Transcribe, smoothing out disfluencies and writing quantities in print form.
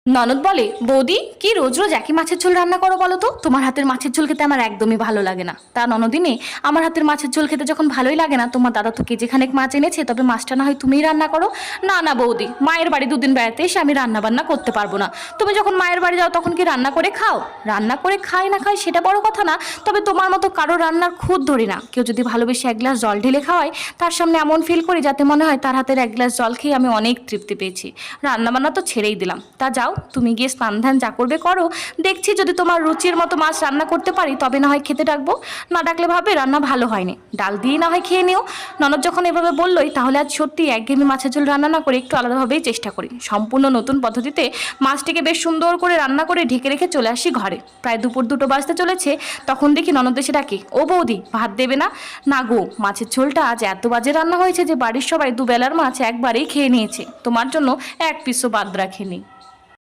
ননদ বলে, বৌদি কি রোজ রোজ একই মাছের ঝোল রান্না করো বলো তো? তোমার হাতের মাছের ঝোল খেতে আমার একদমই ভালো লাগে না। তা ননদিনী, আমার হাতের মাছের ঝোল খেতে যখন ভালোই লাগে না, তোমার দাদা তো কেজি খানেক মাছ এনেছে, তবে মাছটা না হয় তুমিই রান্না করো। না না বৌদি, মায়ের বাড়ি দুদিন বেড়াতে এসে আমি রান্না বান্না করতে পারবো না। তুমি যখন মায়ের বাড়ি যাও তখন কি রান্না করে খাও? রান্না করে খাই না খাই সেটা বড় কথা না, তবে তোমার মতো কারো রান্নার খুঁত ধরি না। কেউ যদি ভালোবেসে এক গ্লাস জল ঢেলে খাওয়ায়, তার সামনে এমন ফিল করি যাতে মনে হয় তার হাতের এক গ্লাস জল খেয়ে আমি অনেক তৃপ্তি পেয়েছি। রান্না বান্না তো ছেড়েই দিলাম। তা যাও, তুমি গিয়ে স্নান ধ্যান যা করবে করো। দেখছি যদি তোমার রুচির মতো মাছ রান্না করতে পারি তবে না হয় খেতে ডাকবো, না ডাকলে ভাবে রান্না ভালো হয়নি, ডাল দিয়ে না হয় খেয়ে নিও। ননদ যখন এভাবে বললোই, তাহলে আজ সত্যি একঘেয়েমি মাছের ঝোল রান্না না করে একটু আলাদাভাবেই চেষ্টা করি। সম্পূর্ণ নতুন পদ্ধতিতে মাছটিকে বেশ সুন্দর করে রান্না করে ঢেকে রেখে চলে আসি ঘরে। প্রায় দুপুর 2টো বাজতে চলেছে, তখন দেখি ননদ এসে ডাকে, ও বৌদি ভাত দেবে না? না গো, মাছের ঝোলটা আজ এত বাজে রান্না হয়েছে যে বাড়ির সবাই দুবেলার মাছ একবারেই খেয়ে নিয়েছে, তোমার জন্য এক পিসও বাদ রাখেনি।